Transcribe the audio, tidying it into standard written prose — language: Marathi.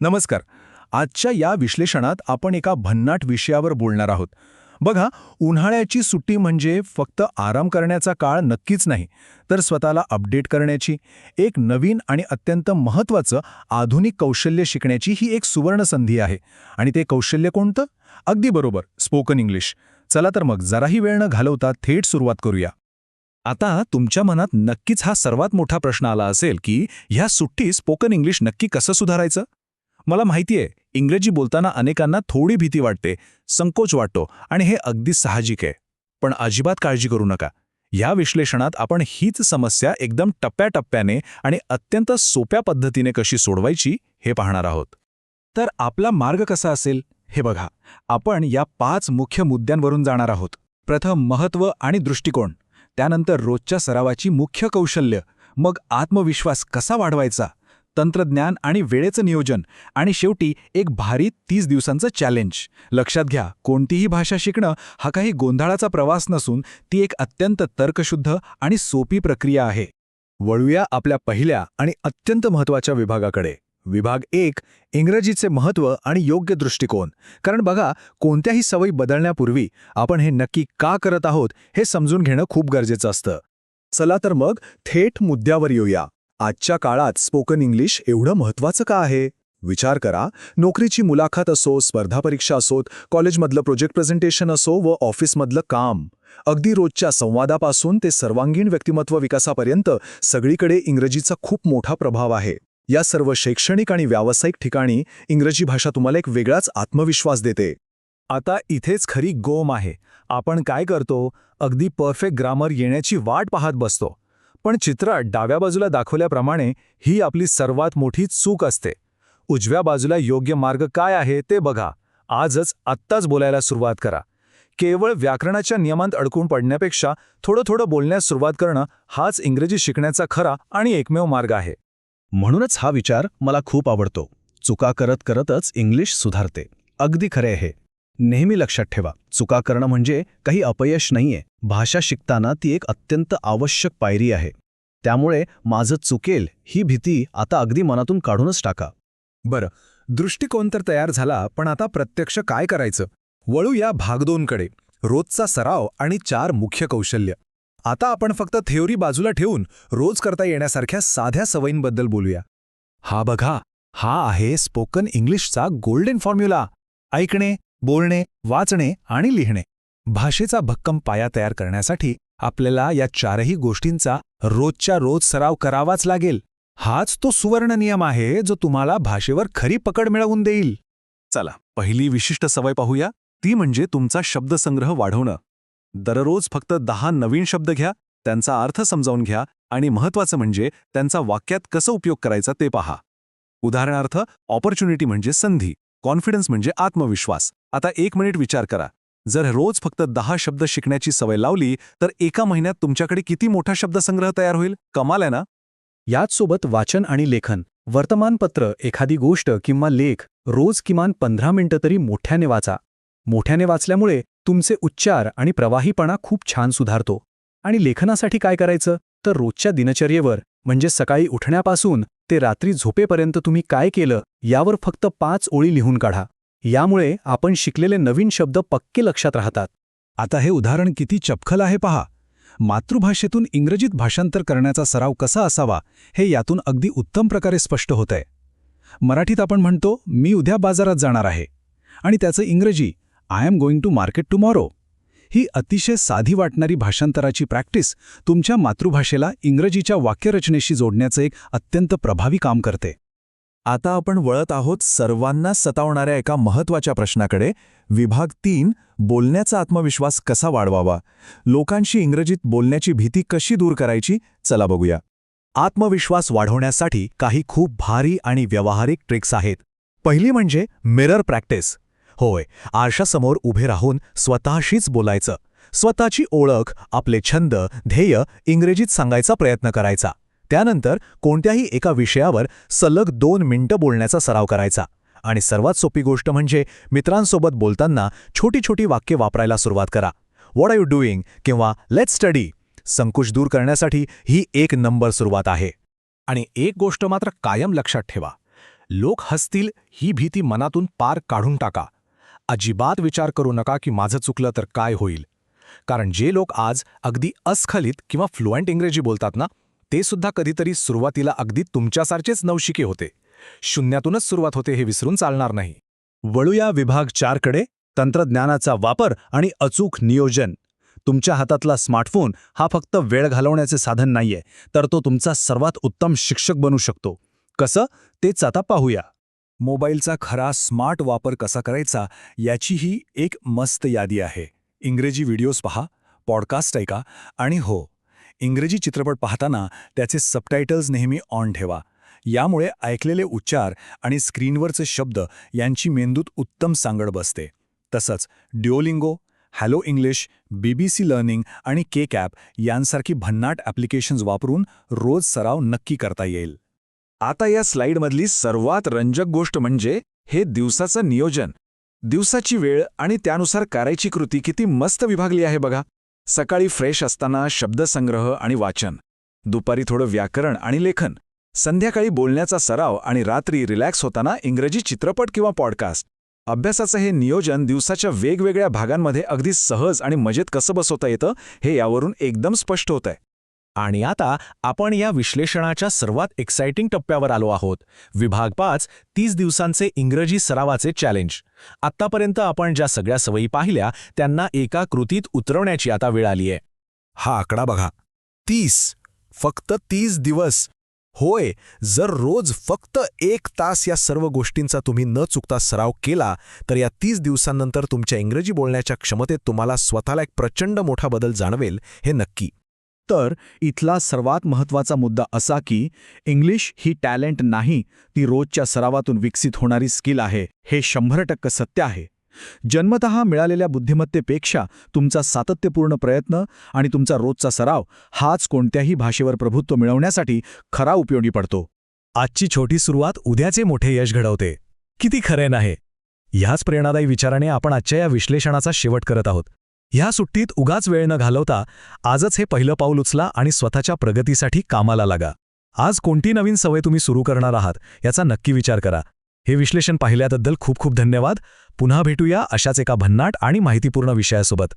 नमस्कार. आजच्या या विश्लेषणात आपण एका भन्नाट विषयावर बोलणार आहोत. बघा, उन्हाळ्याची सुट्टी म्हणजे फक्त आराम करण्याचा काळ नक्कीच नाही, तर स्वतःला अपडेट करण्याची, एक नवीन आणि अत्यंत महत्त्वाचं आधुनिक कौशल्य शिकण्याची ही एक सुवर्ण संधी आहे. आणि ते कौशल्य कोणतं? अगदी बरोबर, स्पोकन इंग्लिश. चला तर मग जराही वेळ न घालवता थेट सुरुवात करूया. आता तुमच्या मनात नक्कीच हा सर्वात मोठा प्रश्न आला असेल की ह्या सुट्टीत स्पोकन इंग्लिश नक्की कसं सुधारायचं? मला माहितीये, इंग्रजी बोलताना अनेकांना थोडी भीती वाटते, संकोच वाटतो आणि हे अगदी साहजिक आहे. पण अजिबात काळजी करू नका. या विश्लेषणात आपण हीच समस्या एकदम टप्प्याटप्प्याने आणि अत्यंत सोप्या पद्धतीने कशी सोडवायची हे पाहणार आहोत. तर आपला मार्ग कसा असेल हे बघा. आपण या 5 मुख्य मुद्द्यांवरून जाणार आहोत. प्रथम महत्त्व आणि दृष्टिकोन, त्यानंतर रोजच्या सरावाची मुख्य कौशल्य, मग आत्मविश्वास कसा वाढवायचा, तंत्रज्ञान आणि वेळेचं नियोजन, आणि शेवटी एक भारी 30 दिवसांचं चॅलेंज. लक्षात घ्या, कोणतीही भाषा शिकणं हा काही गोंधळाचा प्रवास नसून ती एक अत्यंत तर्कशुद्ध आणि सोपी प्रक्रिया आहे. वळूया आपल्या पहिल्या आणि अत्यंत महत्त्वाच्या विभागाकडे. विभाग 1, इंग्रजीचे महत्त्व आणि योग्य दृष्टिकोन. कारण बघा, कोणत्याही सवयी बदलण्यापूर्वी आपण हे नक्की का करत आहोत हे समजून घेणं खूप गरजेचं असतं. चला तर मग थेट मुद्द्यावर येऊया. आजच्या काळात स्पोकन इंग्लिश एवढं महत्त्वाचं का आहे? विचार करा, नोकरीची मुलाखत असो, स्पर्धा परीक्षा असोत, कॉलेजमधलं प्रोजेक्ट प्रेझेंटेशन असो व ऑफिसमधलं काम, अगदी रोजच्या संवादापासून ते सर्वांगीण व्यक्तिमत्व विकासापर्यंत सगळीकडे इंग्रजीचा खूप मोठा प्रभाव आहे. या सर्व शैक्षणिक आणि व्यावसायिक ठिकाणी इंग्रजी भाषा तुम्हाला एक वेगळाच आत्मविश्वास देते. आता इथेच खरी गोम आहे. आपण काय करतो, अगदी परफेक्ट ग्रामर येण्याची वाट पाहत बसतो. पण चित्रात डाव्या बाजूला दाखवल्याप्रमाणे ही आपली सर्वात मोठी चूक असते. उजव्या बाजूला योग्य मार्ग काय आहे ते बघा. आजच आत्ताच बोलायला सुरुवात करा. केवळ व्याकरणाच्या नियमांत अडकून पडण्यापेक्षा थोडं थोडं बोलण्यास सुरुवात करणं हाच इंग्रजी शिकण्याचा खरा आणि एकमेव मार्ग आहे. म्हणूनच हा विचार मला खूप आवडतो. चुका करत करतच इंग्लिश सुधारते. अगदी खरे आहे. नेहमी लक्षात ठेवा, चुका करणं म्हणजे काही अपयश नाहीये. भाषा शिकताना ती एक अत्यंत आवश्यक पायरी आहे. त्यामुळे माझं चुकेल ही भीती आता अगदी मनातून काढूनच टाका. बरं, दृष्टिकोन तर तयार झाला, पण आता प्रत्यक्ष काय करायचं? वळूया भाग 2 कडे. रोजचा सराव आणि 4 मुख्य कौशल्य. आता आपण फक्त थिअरी बाजूला ठेवून रोज करता येण्यासारख्या साध्या सवयींबद्दल बोलूया. हा बघा, हा आहे स्पोकन इंग्लिशचा गोल्डन फॉर्म्युला. ऐकणे, बोलणे, वाचणे आणि लिहिणे. भाषेचा भक्कम पाया तयार करण्यासाठी आपल्याला या 4ही गोष्टींचा रोजच्या रोज सराव करावाच लागेल. हाच तो सुवर्ण नियम आहे जो तुम्हाला भाषेवर खरी पकड मिळवून देईल. चला, पहिली विशिष्ट सवय पाहूया. ती म्हणजे तुमचा शब्दसंग्रह वाढवणं. दररोज फक्त 10 नवीन शब्द घ्या, त्यांचा अर्थ समजावून घ्या आणि महत्त्वाचं म्हणजे त्यांचा वाक्यात कसं उपयोग करायचा ते पहा. उदाहरणार्थ, ऑपॉर्च्युनिटी म्हणजे संधी, कॉन्फिडन्स म्हणजे आत्मविश्वास. आता 1 मिनिट विचार करा. जर रोज फक्त 10 शब्द शिकण्याची सवय लावली तर एका महिन्यात तुमच्याकडे किती मोठा शब्दसंग्रह तयार होईल? कमाल आहे ना? याचसोबत वाचन आणि लेखन. वर्तमानपत्र, एखादी गोष्ट किंवा लेख रोज किमान 15 मिनिटं तरी मोठ्याने वाचा. मोठ्याने वाचल्यामुळे तुमचे उच्चार आणि प्रवाहीपणा खूप छान सुधारतो. आणि लेखनासाठी काय करायचं? तर रोजच्या दिनचर्येवर, म्हणजे सकाळी उठण्यापासून ते रात्री झोपेपर्यंत तुम्ही काय केलं यावर फक्त 5 ओळी लिहून काढा. यामुळे आपण शिकलेले नवीन शब्द पक्के लक्षात राहतात. आता हे उदाहरण किती चपखल आहे पहा. मातृभाषेतून इंग्रजीत भाषांतर करण्याचा सराव कसा असावा हे यातून अगदी उत्तम प्रकारे स्पष्ट होतंय. मराठीत आपण म्हणतो, मी उद्या बाजारात जाणार आहे, आणि त्याचं इंग्रजी, I am going to market tomorrow. ही अतिशय साधी वाटणारी भाषांतराची प्रॅक्टिस तुमच्या मातृभाषेला इंग्रजीच्या वाक्यरचनेशी जोडण्याचं एक अत्यंत प्रभावी काम करते. आता आपण वळत आहोत सर्वांना सतावणाऱ्या एका महत्त्वाच्या प्रश्नाकडे. विभाग 3, बोलण्याचा आत्मविश्वास कसा वाढवावा. लोकांशी इंग्रजीत बोलण्याची भीती कशी दूर करायची, चला बघूया. आत्मविश्वास वाढवण्यासाठी काही खूप भारी आणि व्यावहारिक ट्रिक्स आहेत. पहिली म्हणजे मिरर प्रॅक्टिस. होय, आरशासमोर उभे राहून स्वतःशीच बोलायचं. स्वतःची ओळख, आपले छंद, ध्येय इंग्रजीत सांगायचा प्रयत्न करायचा. त्यानंतर कोणत्याही एका विषयावर सलग 2 मिनिटं बोलण्याचा सराव करायचा. आणि सर्वात सोपी गोष्ट म्हणजे मित्रांसोबत बोलताना छोटी छोटी वाक्ये वापरायला सुरुवात करा. व्हॉट आर यू डुईंग किंवा लेट्स स्टडी. संकोच दूर करण्यासाठी ही 1 नंबर सुरुवात आहे. आणि एक गोष्ट मात्र कायम लक्षात ठेवा, लोक हसतील ही भीती मनातून पार काढून टाका. अजिबात विचार करू नका की माझं चुकलं तर काय होईल. कारण जे लोक आज अगदी अस्खलित किंवा फ्लुएंट इंग्रजी बोलतात ना, ते सुद्धा कधीतरी सुरुवातीला अगदी तुमच्यासारखेच नवशिके होते. शून्यातूनच सुरुवात होते हे विसरून चालणार नाही. वळूया विभाग 4 कडे. तंत्रज्ञानाचा वापर आणि अचूक नियोजन. तुमच्या हातातला स्मार्टफोन हा फक्त वेळ घालवण्याचे साधन नाहीये, तर तो तुमचा सर्वात उत्तम शिक्षक बनू शकतो. कसं तेच आता पाहूया. मोबाईलचा खरा स्मार्ट वापर कसा करायचा याचीही एक मस्त यादी आहे. इंग्रजी व्हिडिओज पहा, पॉडकास्ट ऐका आणि हो, इंग्रजी चित्रपट पाहताना त्याचे सबटायटल्स नेहमी ऑन ठेवा. यामुळे ऐकलेले उच्चार आणि स्क्रीनवरचे शब्द यांची मेंदूत उत्तम सांगड बसते. तसंच Duolingo, hello English, BBC learning आणि केक ॲप यांसारखी भन्नाट ॲप्लिकेशन्स वापरून रोज सराव नक्की करता येईल. आता या स्लाईडमधली सर्वात रंजक गोष्ट म्हणजे हे दिवसाचं नियोजन. दिवसाची वेळ आणि त्यानुसार करायची कृती किती मस्त विभागली आहे बघा. सकाळी फ्रेश असताना शब्दसंग्रह आणि वाचन, दुपारी थोडं व्याकरण आणि लेखन, संध्याकाळी बोलण्याचा सराव आणि रात्री रिलॅक्स होताना इंग्रजी चित्रपट किंवा पॉडकास्ट. अभ्यासाचं हे नियोजन दिवसाच्या वेगवेगळ्या भागांमध्ये अगदी सहज आणि मजेत कसं बसवता येतं हे यावरून एकदम स्पष्ट होत आहे. आणि आता आपण या विश्लेषणाच्या सर्वात एक्साइटिंग टप्प्यावर आलो आहोत. विभाग 5, 30 दिवसांचे इंग्रजी सरावाचे चॅलेंज. आत्तापर्यंत आपण ज्या सगळ्या सवयी पाहिल्या त्यांना एका कृतीत उतरवण्याची आता वेळ आली आहे. हा आकडा बघा, 30. फक्त 30 दिवस. होय, जर रोज फक्त 1 तास या सर्व गोष्टींचा तुम्ही न चुकता सराव केला तर या 30 दिवसांनंतर तुमच्या इंग्रजी बोलण्याच्या क्षमतेत तुम्हाला स्वतःला एक प्रचंड मोठा बदल जाणवेल, हे नक्की. तर इथला सर्वात महत्त्वाचा मुद्दा असा की इंग्लिश ही टॅलेंट नाही, ती रोजच्या सरावातून विकसित होणारी स्किल आहे. हे 100% सत्य आहे. जन्मतः मिळालेल्या बुद्धिमत्तेपेक्षा तुमचा सातत्यपूर्ण प्रयत्न आणि तुमचा रोजचा सराव हाच कोणत्याही भाषेवर प्रभुत्व मिळवण्यासाठी खरा उपयोगी पडतो. आजची छोटी सुरुवात उद्याचे मोठे यश घडवते. किती खरे नाही. ह्याच प्रेरणादायी विचाराने आपण आजच्या या विश्लेषणाचा शेवट करत आहोत. ह्या सुट्टीत उगाच वेळ न घालवता आजच हे पहिलं पाऊल उचला आणि स्वतःच्या प्रगतीसाठी कामाला लागा. आज कोणती नवीन सवय तुम्ही सुरू करणार आहात याचा नक्की विचार करा. हे विश्लेषण पाहिल्याबद्दल खूप खूप धन्यवाद. पुन्हा भेटूया अशाच एका भन्नाट आणि माहितीपूर्ण विषयासोबत.